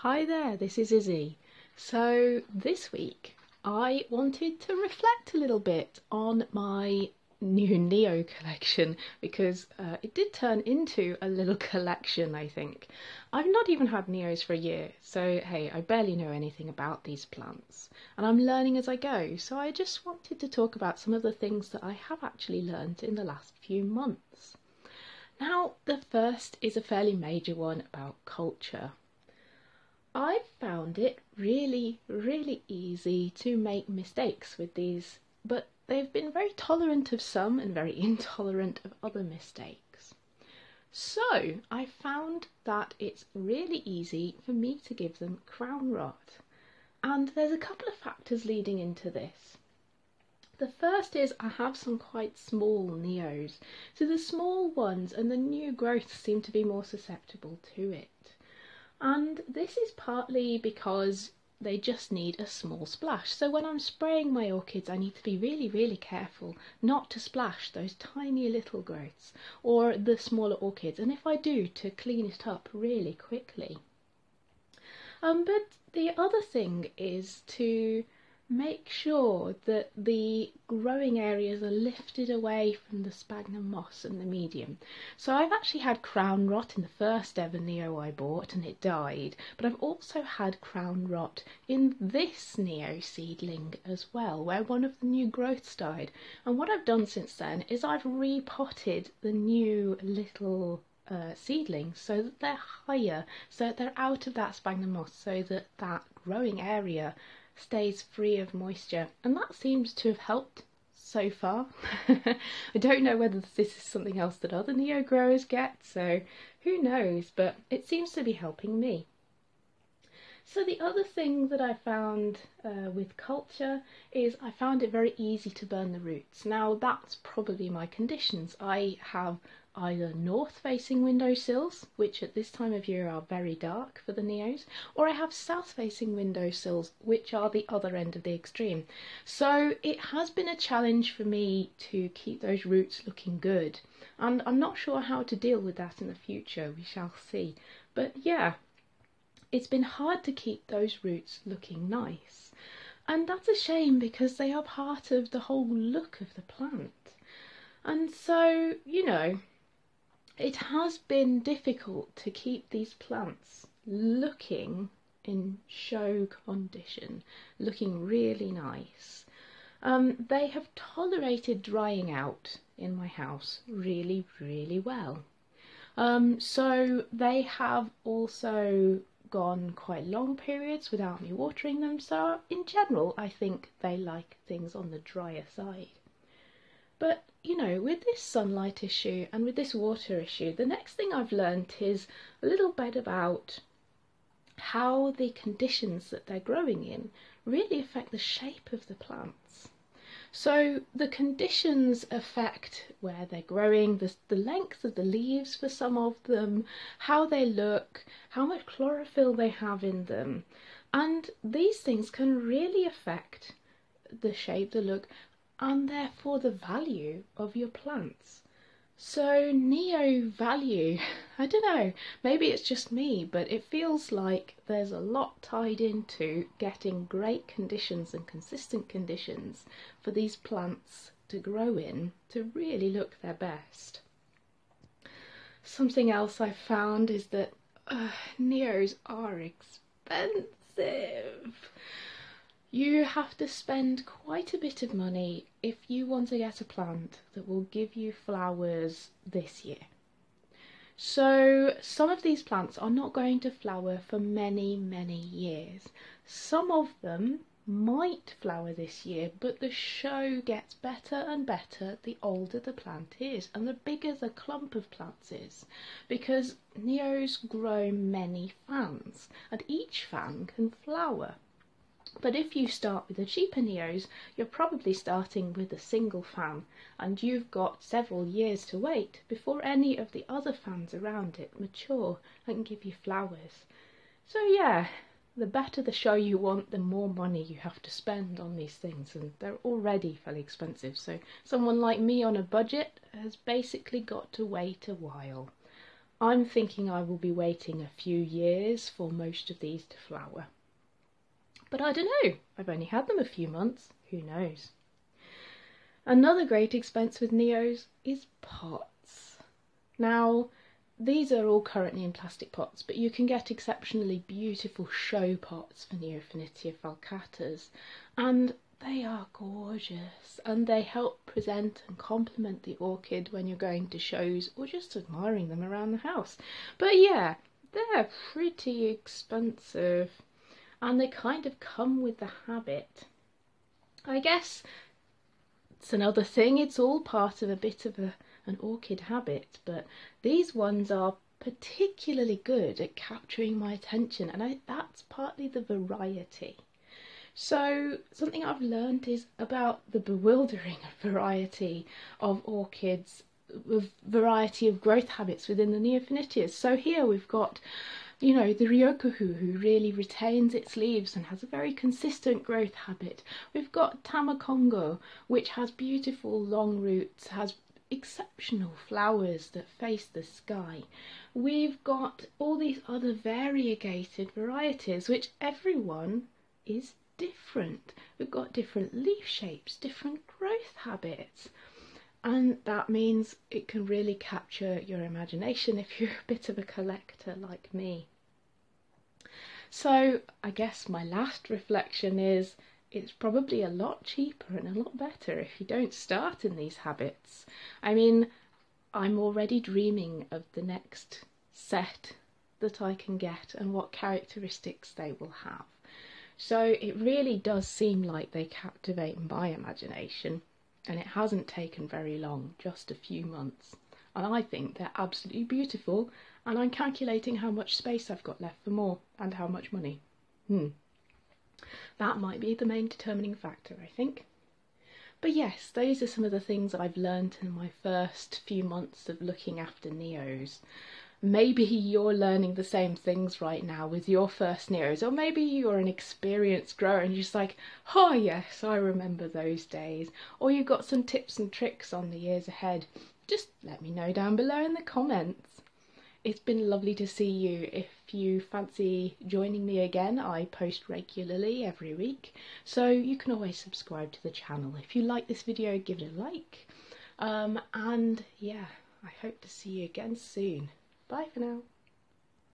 Hi there, this is Izzy. So this week I wanted to reflect a little bit on my new Neo collection because it did turn into a little collection, I think. I've not even had Neos for a year, so hey, I barely know anything about these plants and I'm learning as I go, so I just wanted to talk about some of the things that I have actually learned in the last few months. Now, the first is a fairly major one about culture. I found it really easy to make mistakes with these, but they've been very tolerant of some and very intolerant of other mistakes. So I found that it's really easy for me to give them crown rot. And there's a couple of factors leading into this. The first is I have some quite small Neos, so the small ones and the new growths seem to be more susceptible to it. And this is partly because they just need a small splash. So when I'm spraying my orchids, I need to be really careful not to splash those tiny little growths or the smaller orchids, and if I do, to clean it up really quickly. But the other thing is to make sure that the growing areas are lifted away from the sphagnum moss and the medium. So I've actually had crown rot in the first ever Neo I bought and it died, but I've also had crown rot in this Neo seedling as well, where one of the new growths died. And what I've done since then is I've repotted the new little seedlings so that they're higher, so that they're out of that sphagnum moss, so that that growing area stays free of moisture, and that seems to have helped so far. I don't know whether this is something else that other Neo growers get, so who knows, but it seems to be helping me. So the other thing that I found with culture is I found it very easy to burn the roots. Now that's probably my conditions. I have either north-facing windowsills, which at this time of year are very dark for the Neos, or I have south-facing windowsills, which are the other end of the extreme. So it has been a challenge for me to keep those roots looking good, and I'm not sure how to deal with that in the future, we shall see. But yeah, it's been hard to keep those roots looking nice. And that's a shame because they are part of the whole look of the plant. And so, you know, it has been difficult to keep these plants looking in show condition, looking really nice. They have tolerated drying out in my house really well. So they have also gone quite long periods without me watering them, so in general I think they like things on the drier side. But you know, with this sunlight issue and with this water issue, the next thing I've learnt is a little bit about how the conditions that they're growing in really affect the shape of the plants. So the conditions affect where they're growing, the length of the leaves for some of them, how they look, how much chlorophyll they have in them, and these things can really affect the shape, the look, and therefore the value of your plants. So Neo value, I don't know, maybe it's just me, but it feels like there's a lot tied into getting great conditions and consistent conditions for these plants to grow in to really look their best. Something else I found is that Neos are expensive. You have to spend quite a bit of money if you want to get a plant that will give you flowers this year. So some of these plants are not going to flower for many years. Some of them might flower this year, but the show gets better and better the older the plant is and the bigger the clump of plants is, because Neos grow many fans and each fan can flower. But if you start with the cheaper Neos, you're probably starting with a single fan, and you've got several years to wait before any of the other fans around it mature and give you flowers. So yeah, the better the show you want, the more money you have to spend on these things, and they're already fairly expensive, so someone like me on a budget has basically got to wait a while. I'm thinking I will be waiting a few years for most of these to flower. But I don't know, I've only had them a few months, who knows. Another great expense with Neos is pots. Now, these are all currently in plastic pots, but you can get exceptionally beautiful show pots for Neofinetia falcatas, and they are gorgeous, and they help present and complement the orchid when you're going to shows or just admiring them around the house. But yeah, they're pretty expensive, and they kind of come with the habit. I guess it's another thing, it's all part of a bit of an orchid habit, but these ones are particularly good at capturing my attention, and that's partly the variety. So something I've learned is about the bewildering variety of orchids, the variety of growth habits within the Neofinitias. So here we've got, you know, the Ryokohou, who really retains its leaves and has a very consistent growth habit. We've got Tamakongo, which has beautiful long roots, has exceptional flowers that face the sky. We've got all these other variegated varieties, which everyone is different. We've got different leaf shapes, different growth habits, and that means it can really capture your imagination if you're a bit of a collector like me. So I guess my last reflection is it's probably a lot cheaper and a lot better if you don't start in these habits. I mean, I'm already dreaming of the next set that I can get and what characteristics they will have. So it really does seem like they captivate my imagination, and it hasn't taken very long, just a few months. And I think they're absolutely beautiful, and I'm calculating how much space I've got left for more and how much money. That might be the main determining factor, I think. But yes, those are some of the things I've learned in my first few months of looking after Neos. Maybe you're learning the same things right now with your first Neos, or maybe you're an experienced grower and you're just like, oh yes, I remember those days. Or you've got some tips and tricks on the years ahead. Just let me know down below in the comments. It's been lovely to see you. If you fancy joining me again, I post regularly every week, so you can always subscribe to the channel. If you like this video, give it a like. And yeah, I hope to see you again soon. Bye for now.